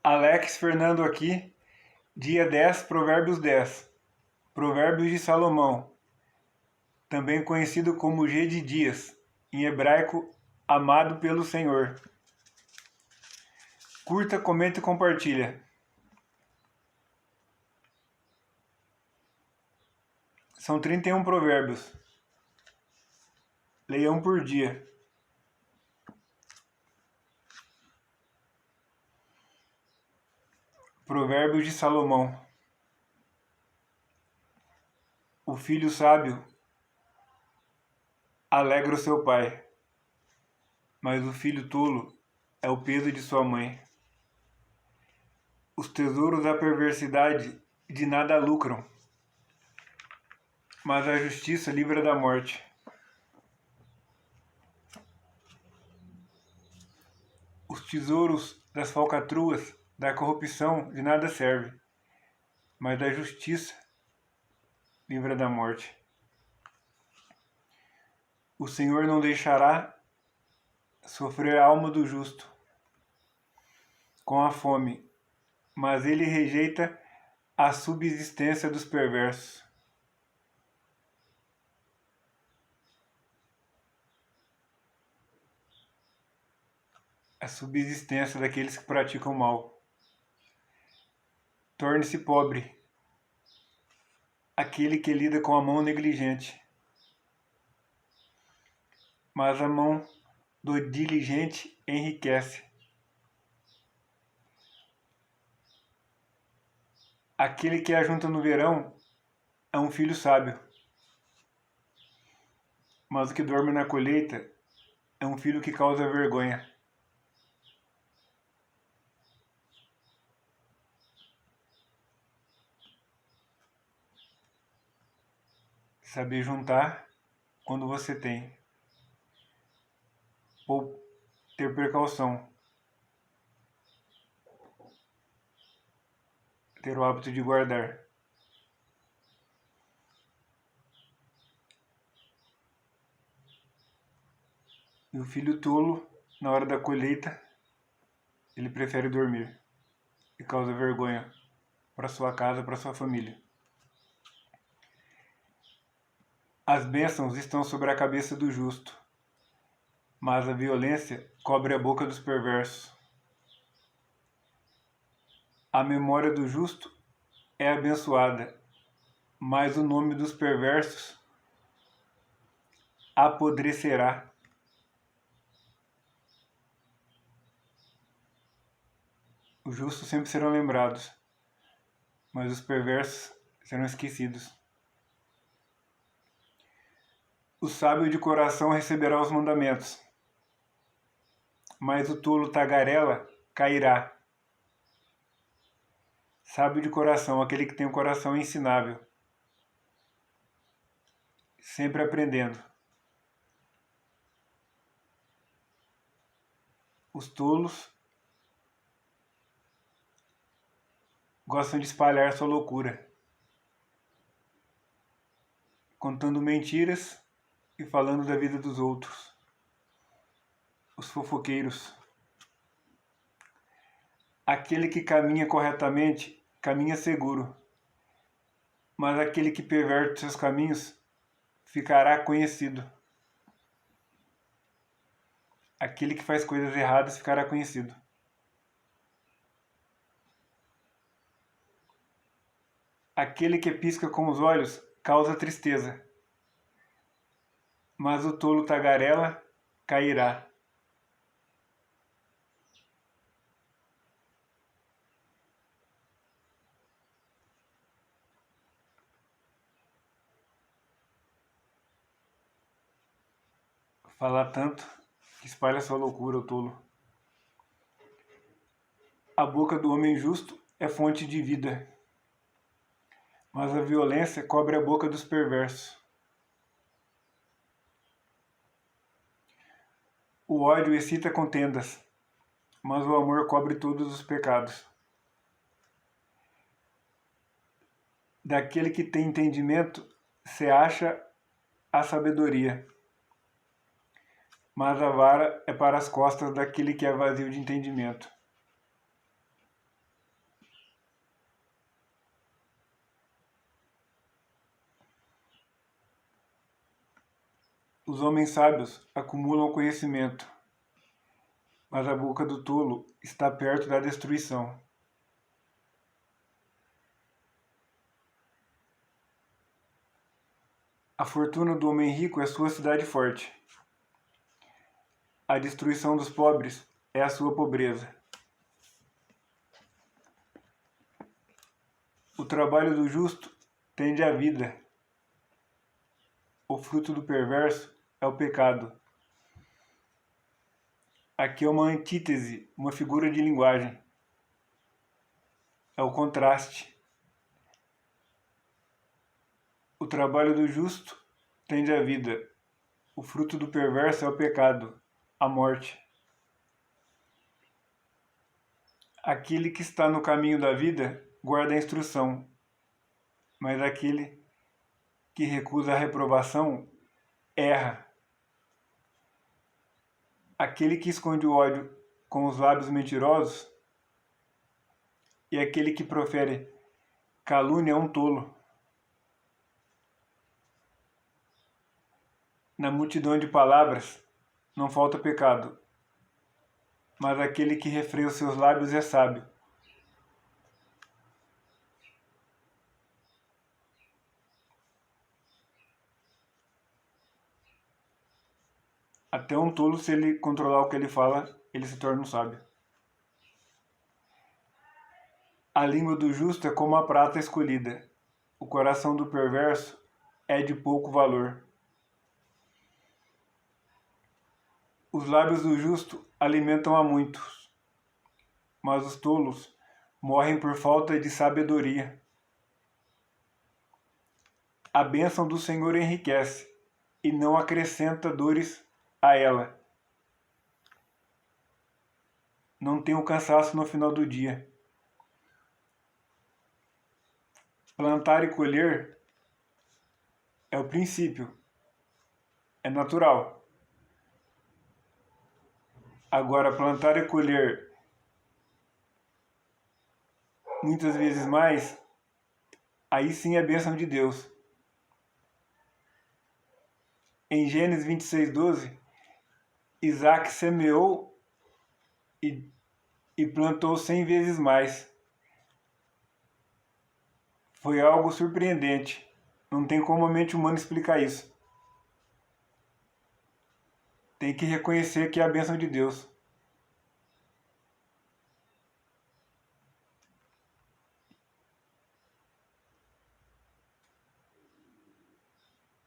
Alex Fernando aqui, dia 10, Provérbios 10. Provérbios de Salomão, também conhecido como G de Dias, em hebraico, amado pelo Senhor. Curta, comenta e compartilha. São 31 provérbios. Leia um por dia. Provérbios de Salomão. O filho sábio alegra o seu pai, mas o filho tolo é o peso de sua mãe. Os tesouros da perversidade de nada lucram, mas a justiça livra da morte. Os tesouros das falcatruas da corrupção de nada servem, mas a justiça livra da morte. O Senhor não deixará sofrer a alma do justo com a fome, mas ele rejeita a subsistência dos perversos. A subsistência daqueles que praticam mal. Torne-se pobre aquele que lida com a mão negligente, mas a mão do diligente enriquece. Aquele que ajunta no verão é um filho sábio, mas o que dorme na colheita é um filho que causa vergonha. Saber juntar quando você tem, ou ter precaução, ter o hábito de guardar. E o filho tolo, na hora da colheita, ele prefere dormir e causa vergonha para sua casa, para sua família. As bênçãos estão sobre a cabeça do justo, mas a violência cobre a boca dos perversos. A memória do justo é abençoada, mas o nome dos perversos apodrecerá. Os justos sempre serão lembrados, mas os perversos serão esquecidos. O sábio de coração receberá os mandamentos, mas o tolo tagarela cairá. Sábio de coração, aquele que tem um coração ensinável, sempre aprendendo. Os tolos gostam de espalhar sua loucura, contando mentiras e falando da vida dos outros. Os fofoqueiros. Aquele que caminha corretamente caminha seguro, mas aquele que perverte seus caminhos ficará conhecido. Aquele que faz coisas erradas ficará conhecido. Aquele que pisca com os olhos causa tristeza, mas o tolo tagarela cairá. Falar tanto que espalha sua loucura, o tolo. A boca do homem justo é fonte de vida, mas a violência cobre a boca dos perversos. O ódio excita contendas, mas o amor cobre todos os pecados. Daquele que tem entendimento se acha a sabedoria, mas a vara é para as costas daquele que é vazio de entendimento. Os homens sábios acumulam conhecimento, mas a boca do tolo está perto da destruição. A fortuna do homem rico é sua cidade forte. A destruição dos pobres é a sua pobreza. O trabalho do justo tende à vida. O fruto do perverso é o pecado. Aqui é uma antítese, uma figura de linguagem. É o contraste. O trabalho do justo tende à vida. O fruto do perverso é o pecado, a morte. Aquele que está no caminho da vida guarda a instrução, mas aquele que recusa a reprovação erra. Aquele que esconde o ódio com os lábios mentirosos e aquele que profere calúnia é um tolo. Na multidão de palavras não falta pecado, mas aquele que refreia os seus lábios é sábio. Até um tolo, se ele controlar o que ele fala, ele se torna um sábio. A língua do justo é como a prata escolhida. O coração do perverso é de pouco valor. Os lábios do justo alimentam a muitos, mas os tolos morrem por falta de sabedoria. A bênção do Senhor enriquece e não acrescenta dores a ela. Não tem o cansaço no final do dia. Plantar e colher é o princípio, é natural. Agora, plantar e colher muitas vezes mais, aí sim é bênção de Deus. Em Gênesis 26:12, Isaac semeou e plantou 100 vezes mais. Foi algo surpreendente. Não tem como a mente humana explicar isso. Tem que reconhecer que é a bênção de Deus.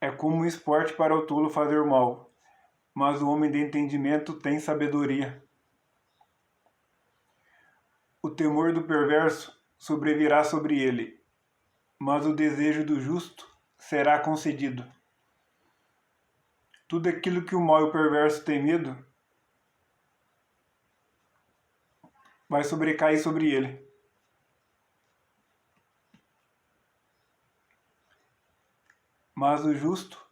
É como um esporte para o tolo fazer o mal, mas o homem de entendimento tem sabedoria. O temor do perverso sobrevirá sobre ele, mas o desejo do justo será concedido. Tudo aquilo que o mal e o perverso têm medo vai sobrecair sobre ele. Mas o justo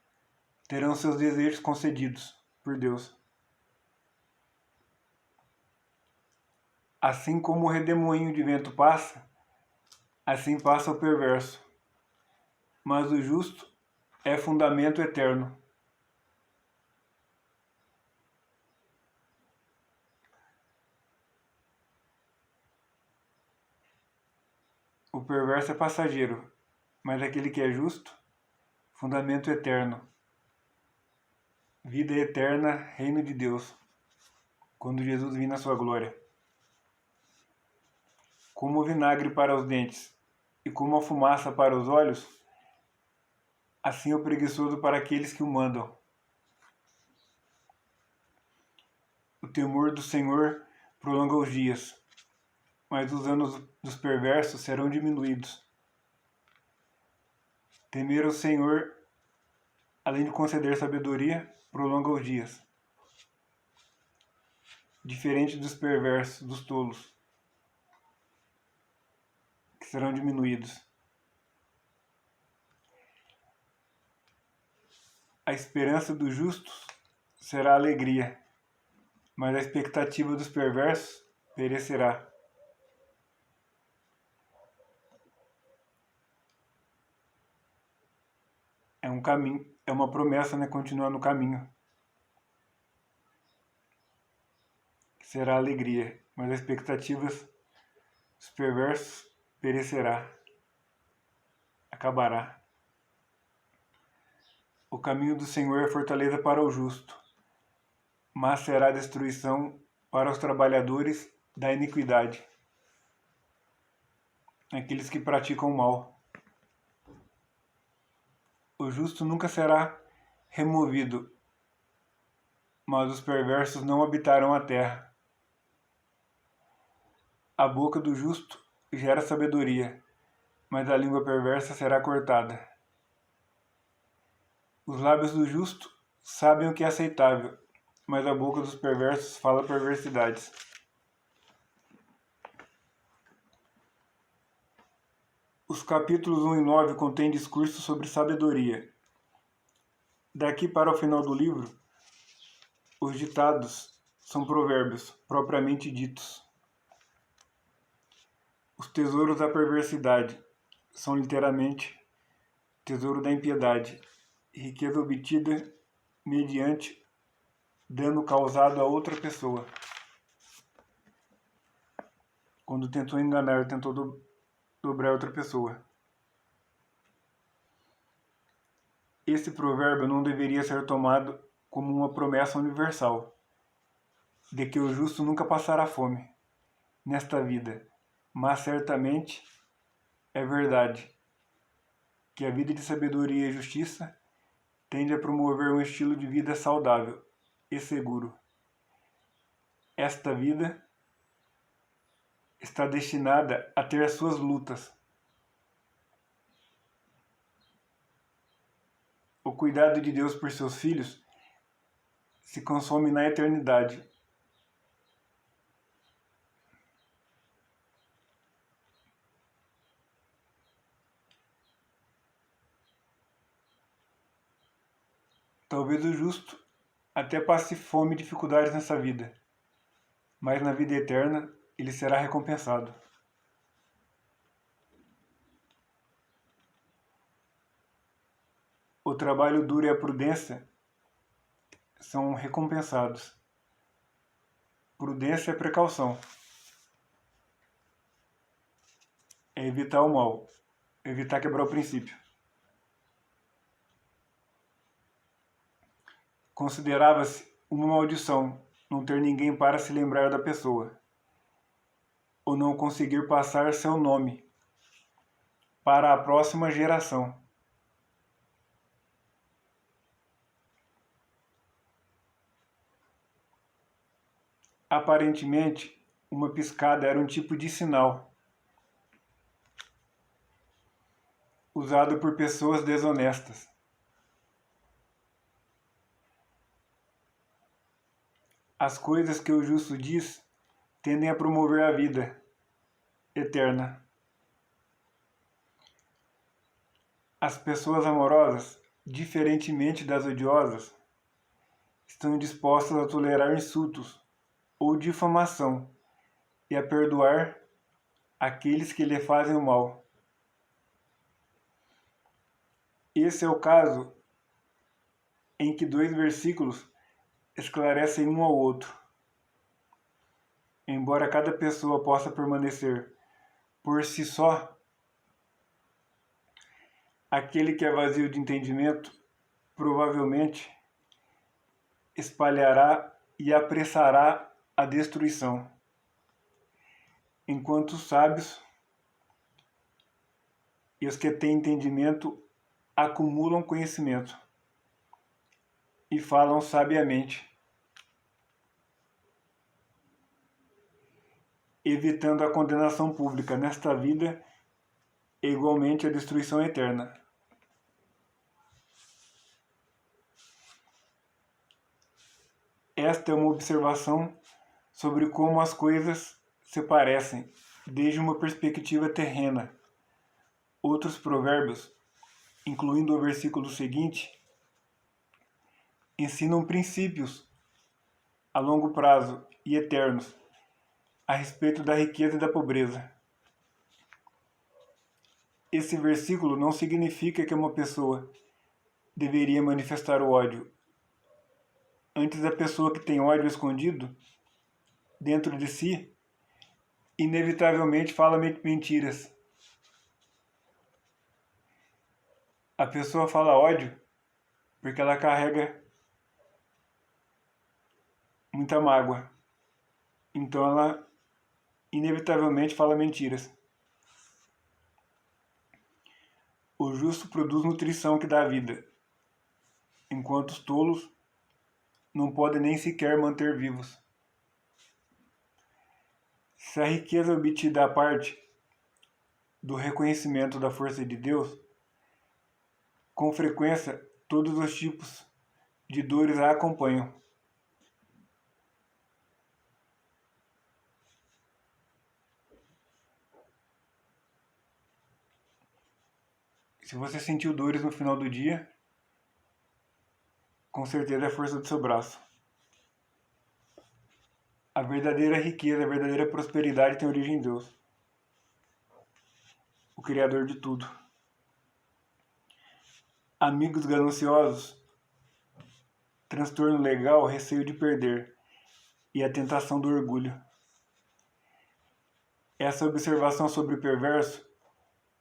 terão seus desejos concedidos por Deus. Assim como o redemoinho de vento passa, assim passa o perverso. Mas o justo é fundamento eterno. O perverso é passageiro, mas aquele que é justo, fundamento eterno. Vida eterna, reino de Deus, quando Jesus vir na sua glória. Como o vinagre para os dentes e como a fumaça para os olhos, assim é o preguiçoso para aqueles que o mandam. O temor do Senhor prolonga os dias, mas os anos dos perversos serão diminuídos. Temer o Senhor, além de conceder sabedoria, prolonga os dias. Diferente dos perversos, dos tolos, que serão diminuídos. A esperança dos justos será alegria, mas a expectativa dos perversos perecerá. É um caminho, é uma promessa, né? Continuar no caminho. Será alegria, mas as expectativas dos perversos perecerá, acabará. O caminho do Senhor é fortaleza para o justo, mas será destruição para os trabalhadores da iniquidade, aqueles que praticam o mal. O justo nunca será removido, mas os perversos não habitarão a terra. A boca do justo gera sabedoria, mas a língua perversa será cortada. Os lábios do justo sabem o que é aceitável, mas a boca dos perversos fala perversidades. Os capítulos 1 e 9 contêm discursos sobre sabedoria. Daqui para o final do livro, os ditados são provérbios propriamente ditos. Os tesouros da perversidade são literalmente tesouro da impiedade, riqueza obtida mediante dano causado a outra pessoa. Quando tentou enganar, tentou dobrar outra pessoa. Esse provérbio não deveria ser tomado como uma promessa universal, de que o justo nunca passará fome nesta vida, mas certamente é verdade que a vida de sabedoria e justiça tende a promover um estilo de vida saudável e seguro. Esta vida está destinada a ter as suas lutas. O cuidado de Deus por seus filhos se consome na eternidade. Talvez o justo até passe fome e dificuldades nessa vida, mas na vida eterna ele será recompensado. O trabalho duro e a prudência são recompensados. Prudência é precaução. É evitar o mal, evitar quebrar o princípio. Considerava-se uma maldição não ter ninguém para se lembrar da pessoa, ou não conseguir passar seu nome para a próxima geração. Aparentemente, uma piscada era um tipo de sinal usado por pessoas desonestas. As coisas que o justo diz tendem a promover a vida eterna. As pessoas amorosas, diferentemente das odiosas, estão dispostas a tolerar insultos ou difamação e a perdoar aqueles que lhe fazem o mal. Esse é o caso em que 2 versículos esclarecem um ao outro. Embora cada pessoa possa permanecer por si só, aquele que é vazio de entendimento provavelmente espalhará e apressará a destruição, enquanto os sábios e os que têm entendimento acumulam conhecimento e falam sabiamente, evitando a condenação pública nesta vida e igualmente a destruição eterna. Esta é uma observação sobre como as coisas se parecem desde uma perspectiva terrena. Outros provérbios, incluindo o versículo seguinte, ensinam princípios a longo prazo e eternos a respeito da riqueza e da pobreza. Esse versículo não significa que uma pessoa deveria manifestar o ódio. Antes, a pessoa que tem ódio escondido dentro de si, inevitavelmente fala mentiras. A pessoa fala ódio porque ela carrega muita mágoa. Então ela inevitavelmente fala mentiras. O justo produz nutrição que dá vida, enquanto os tolos não podem nem sequer manter vivos. Se a riqueza obtida a parte do reconhecimento da força de Deus, com frequência todos os tipos de dores a acompanham. Se você sentiu dores no final do dia, com certeza é a força do seu braço. A verdadeira riqueza, a verdadeira prosperidade tem origem em Deus, o Criador de tudo. Amigos gananciosos, transtorno legal, receio de perder e a tentação do orgulho. Essa observação sobre o perverso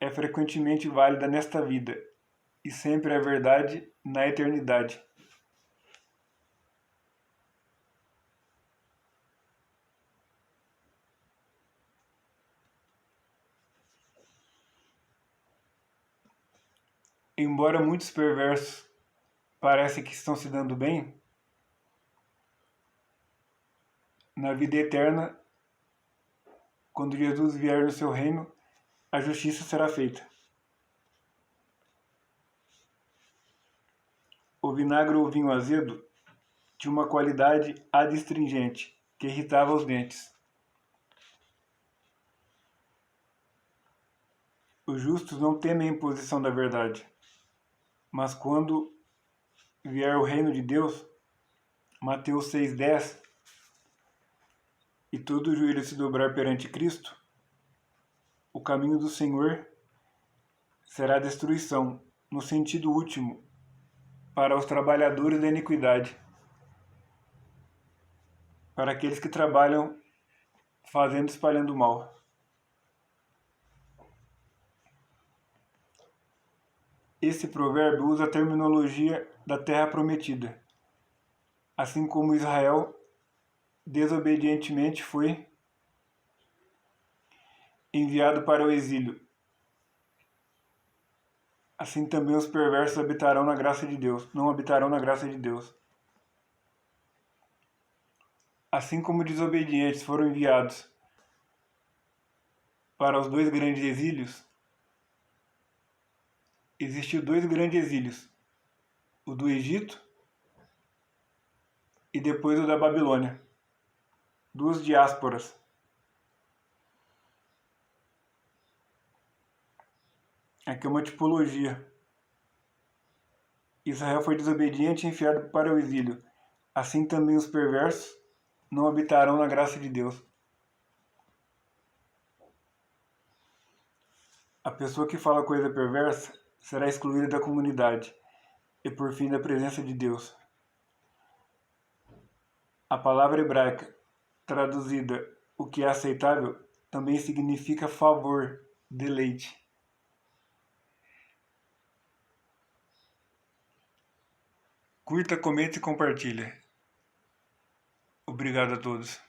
é frequentemente válida nesta vida e sempre é verdade na eternidade. Embora muitos perversos parecem que estão se dando bem, na vida eterna, quando Jesus vier no seu reino, a justiça será feita. O vinagre ou vinho azedo tinha uma qualidade adstringente que irritava os dentes. Os justos não temem a imposição da verdade, mas quando vier o reino de Deus, Mateus 6,10, e todo joelho se dobrar perante Cristo, o caminho do Senhor será destruição, no sentido último, para os trabalhadores da iniquidade, para aqueles que trabalham fazendo e espalhando o mal. Esse provérbio usa a terminologia da terra prometida, assim como Israel desobedientemente foi enviado para o exílio. Assim também os perversos habitarão na graça de Deus, não habitarão na graça de Deus. Assim como desobedientes foram enviados para os dois grandes exílios, existiu dois grandes exílios, o do Egito e depois o da Babilônia, duas diásporas. Aqui é uma tipologia. Israel foi desobediente e enviado para o exílio. Assim também os perversos não habitarão na graça de Deus. A pessoa que fala coisa perversa será excluída da comunidade e por fim da presença de Deus. A palavra hebraica, traduzida o que é aceitável, também significa favor, deleite. Curta, comente e compartilha. Obrigado a todos.